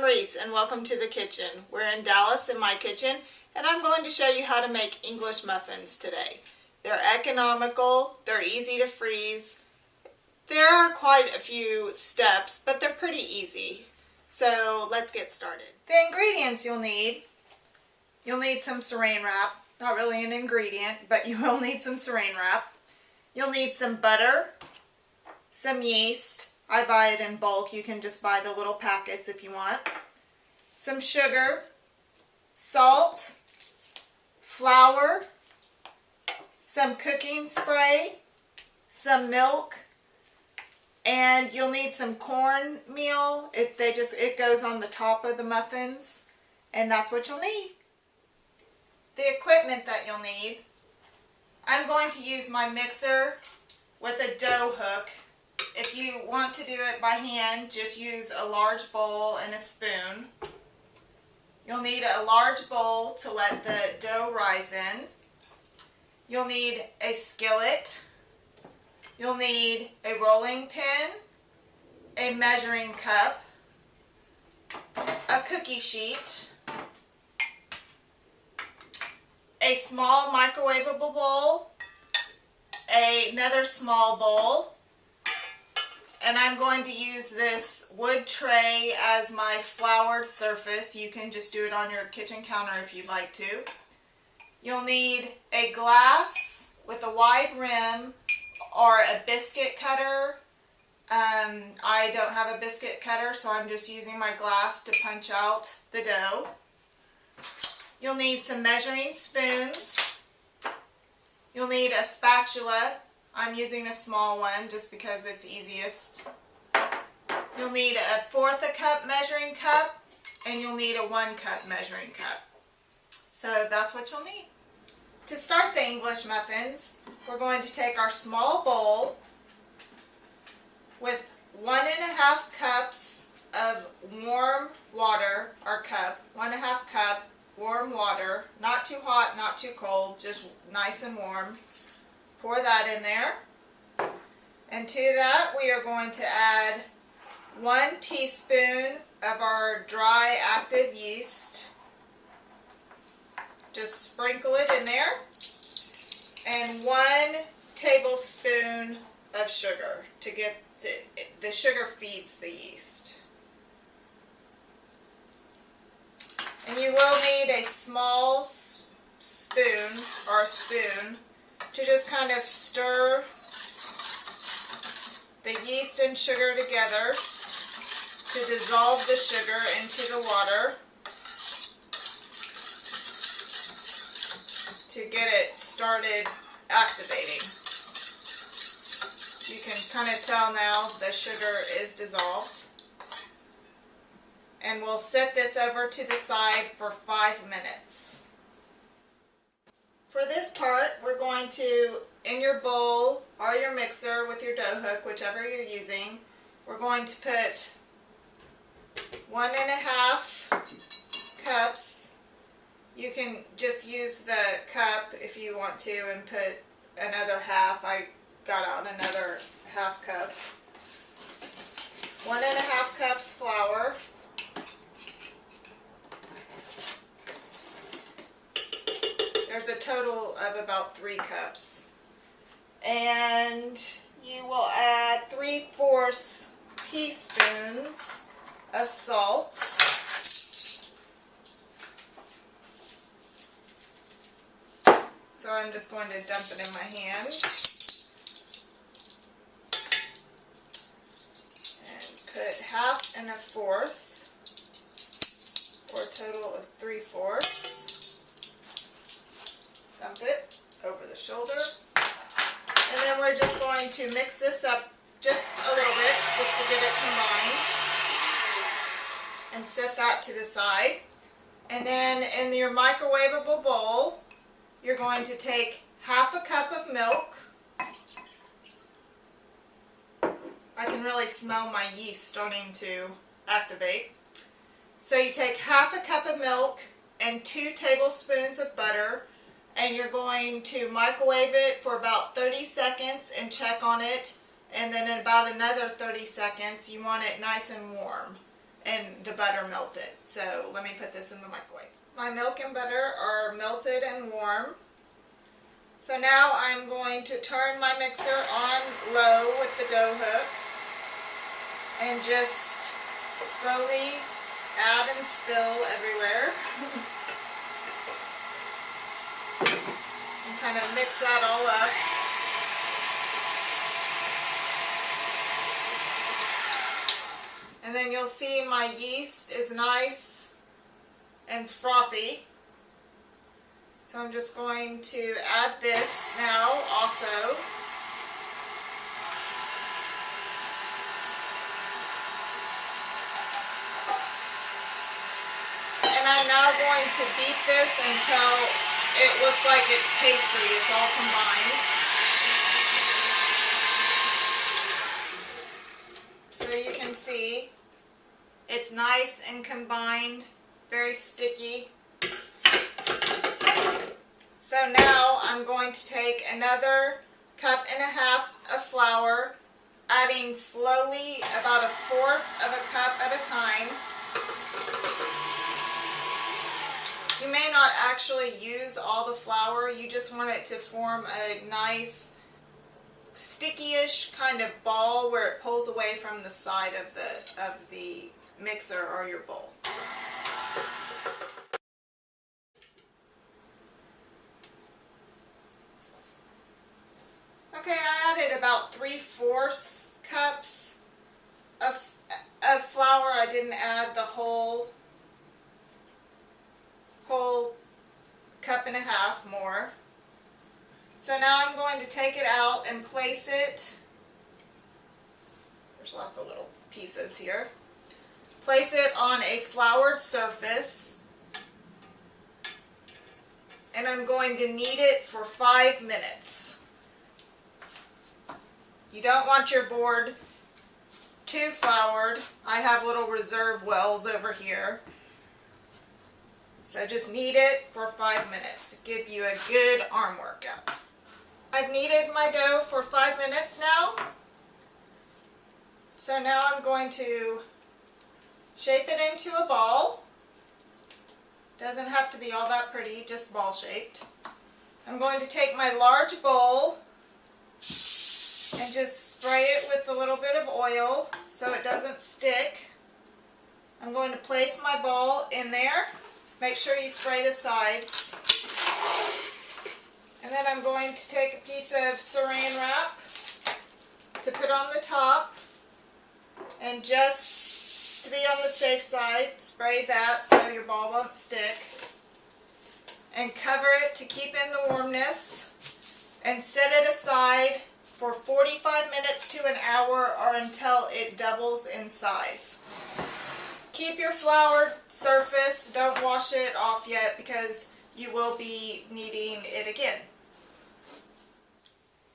Reese and welcome to the kitchen. We're in Dallas in my kitchen and I'm going to show you how to make English muffins today. They're economical, they're easy to freeze. There are quite a few steps, but they're pretty easy. So let's get started. The ingredients you'll need some saran wrap. Not really an ingredient, but you will need some saran wrap. You'll need some butter, some yeast. I buy it in bulk. You can just buy the little packets if you want. Some sugar, salt, flour, some cooking spray, some milk, and you'll need some cornmeal. It goes on the top of the muffins, and that's what you'll need. The equipment that you'll need. I'm going to use my mixer with a dough hook. If you want to do it by hand, just use a large bowl and a spoon. You'll need a large bowl to let the dough rise in. You'll need a skillet. You'll need a rolling pin, a measuring cup, a cookie sheet, a small microwavable bowl, another small bowl, and I'm going to use this wood tray as my floured surface. You can just do it on your kitchen counter if you'd like to. You'll need a glass with a wide rim or a biscuit cutter. I don't have a biscuit cutter, so I'm just using my glass to punch out the dough. You'll need some measuring spoons. You'll need a spatula. I'm using a small one just because it's easiest. You'll need a 1/4 cup measuring cup, and you'll need a 1 cup measuring cup. So that's what you'll need. To start the English muffins, we're going to take our small bowl with 1½ cups of warm water, or cup, 1½ cup warm water, not too hot, not too cold, just nice and warm. Pour that in there, and to that we are going to add 1 teaspoon of our dry active yeast. Just sprinkle it in there, and 1 tablespoon of sugar to get the sugar feeds the yeast. And you will need a small spoon to just kind of stir the yeast and sugar together to dissolve the sugar into the water to get it started activating. You can kind of tell now the sugar is dissolved. And we'll set this over to the side for 5 minutes. For this part, we're going to, in your bowl or your mixer with your dough hook, whichever you're using, we're going to put 1½ cups. You can just use the cup if you want to and put another half. I got out another ½ cup. 1½ cups flour. There's a total of about 3 cups. And you will add 3/4 teaspoons of salt. So I'm just going to dump it in my hand. And put 1/2 and 1/4, for a total of 3/4. Dump it over the shoulder, and then we're just going to mix this up just a little bit just to get it combined, and set that to the side. And then in your microwavable bowl, you're going to take 1/2 cup of milk. I can really smell my yeast starting to activate. So you take 1/2 cup of milk and 2 tablespoons of butter, and you're going to microwave it for about 30 seconds and check on it, and then in about another 30 seconds you want it nice and warm. and the butter melted. So let me put this in the microwave. My milk and butter are melted and warm. So now I'm going to turn my mixer on low with the dough hook and just slowly add and spill everywhere. And kind of mix that all up. And then you'll see my yeast is nice and frothy. So I'm just going to add this now also. And I'm now going to beat this until it looks like it's pastry. It's all combined. So you can see it's nice and combined, very sticky. So now I'm going to take another 1.5 cups of flour, adding slowly about 1/4 of a cup at a time. You may not actually use all the flour, you just want it to form a nice sticky-ish kind of ball where it pulls away from the side of the mixer or your bowl. Okay, I added about 3/4 cups of flour. I didn't add the whole 1.5 cups more. So now I'm going to take it out and place it. There's lots of little pieces here. Place it on a floured surface. And I'm going to knead it for 5 minutes. You don't want your board too floured. I have little reserve wells over here. So just knead it for 5 minutes. Give you a good arm workout. I've kneaded my dough for 5 minutes now. So now I'm going to shape it into a ball. Doesn't have to be all that pretty, just ball shaped. I'm going to take my large bowl and just spray it with a little bit of oil so it doesn't stick. I'm going to place my ball in there. Make sure you spray the sides. And then I'm going to take a piece of saran wrap to put on the top, and just to be on the safe side, spray that so your ball won't stick. And cover it to keep in the warmness, and set it aside for 45 minutes to an hour or until it doubles in size. Keep your floured surface, don't wash it off yet because you will be kneading it again.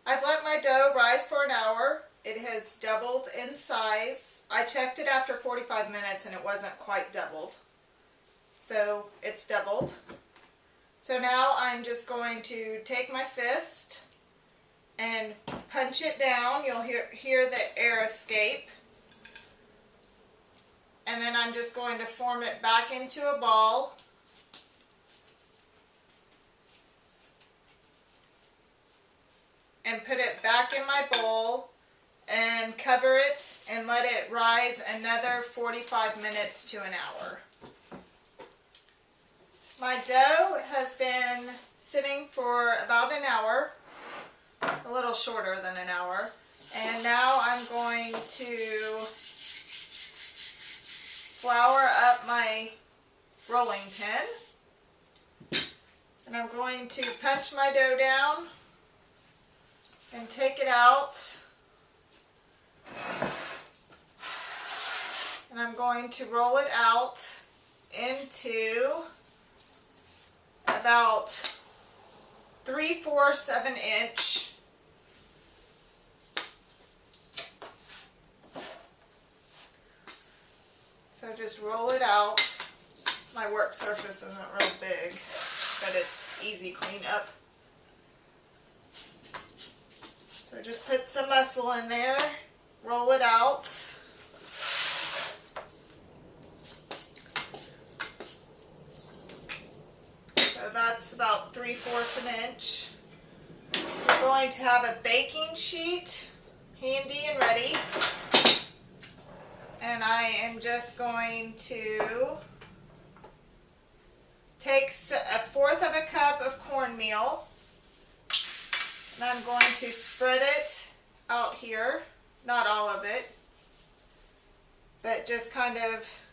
I've let my dough rise for an hour. It has doubled in size. I checked it after 45 minutes and it wasn't quite doubled. So it's doubled. So now I'm just going to take my fist and punch it down. You'll hear the air escape. And then I'm just going to form it back into a ball. And put it back in my bowl and cover it and let it rise another 45 minutes to an hour. My dough has been sitting for about an hour, a little shorter than an hour, and now I'm going to flour up my rolling pin, and I'm going to punch my dough down and take it out, and I'm going to roll it out into about 3/4 of an inch. So just roll it out. My work surface isn't real big, but it's easy clean up. So just put some muscle in there, roll it out. that's about 3/4 an inch. We're going to have a baking sheet handy and ready. And I am just going to take 1/4 of a cup of cornmeal, and I'm going to spread it out here, not all of it, but just kind of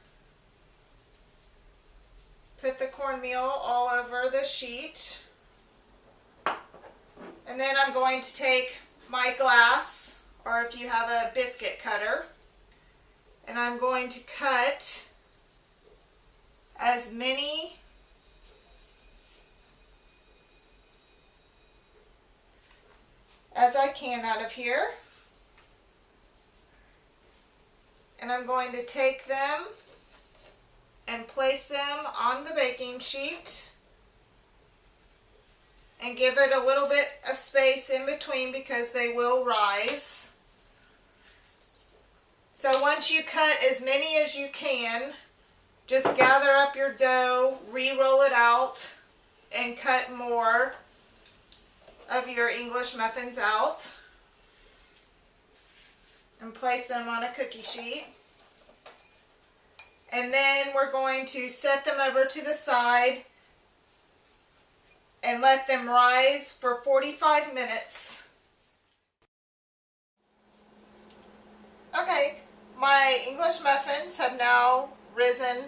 put the cornmeal all over the sheet. And then I'm going to take my glass, or if you have a biscuit cutter, and I'm going to cut as many as I can out of here. And I'm going to take them and place them on the baking sheet and give it a little bit of space in between because they will rise. So once you cut as many as you can, just gather up your dough, re-roll it out, and cut more of your English muffins out and place them on a cookie sheet. And then we're going to set them over to the side and let them rise for 45 minutes. Okay, my English muffins have now risen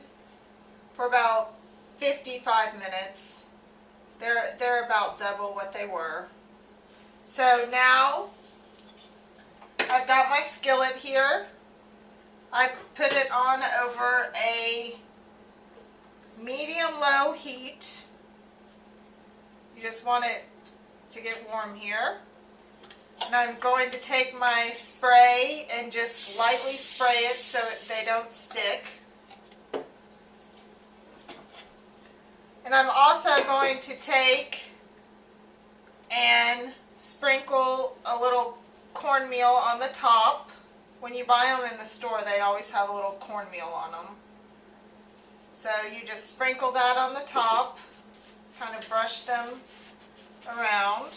for about 55 minutes. They're about double what they were. So now I've got my skillet here. I've put it on over a medium-low heat. You just want it to get warm here. And I'm going to take my spray and just lightly spray it so they don't stick. And I'm also going to take and sprinkle a little cornmeal on the top. When you buy them in the store, they always have a little cornmeal on them. So you just sprinkle that on the top, kind of brush them around.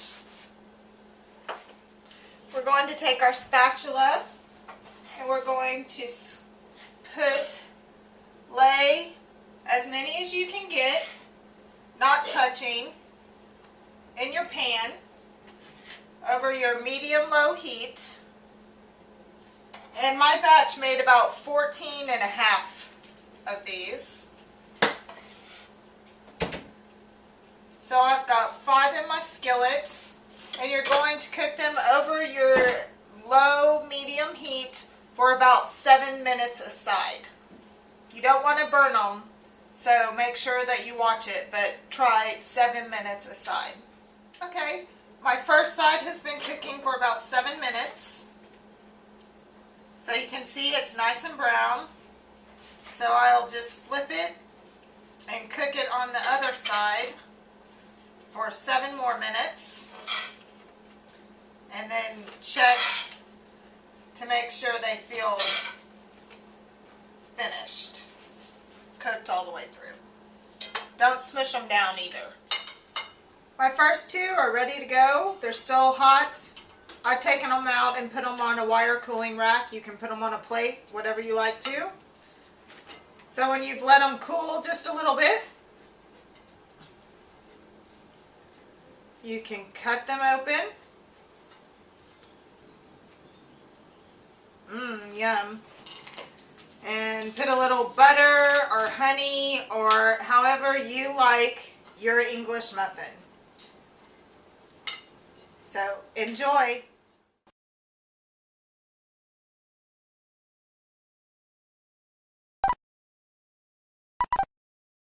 We're going to take our spatula and we're going to lay as many as you can get, not touching, in your pan over your medium-low heat. And my batch made about 14.5 of these. So I've got 5 in my skillet, and you're going to cook them over your low-medium heat for about 7 minutes aside. You don't want to burn them, so make sure that you watch it, but try 7 minutes aside. Okay, my first side has been cooking for about 7 minutes. So you can see it's nice and brown. So I'll just flip it and cook it on the other side for 7 more minutes. And then check to make sure they feel finished, cooked all the way through. Don't smush them down either. My first 2 are ready to go. They're still hot. I've taken them out and put them on a wire cooling rack. You can put them on a plate, whatever you like to. So when you've let them cool just a little bit, you can cut them open. Yum. And put a little butter or honey or however you like your English muffin. So enjoy.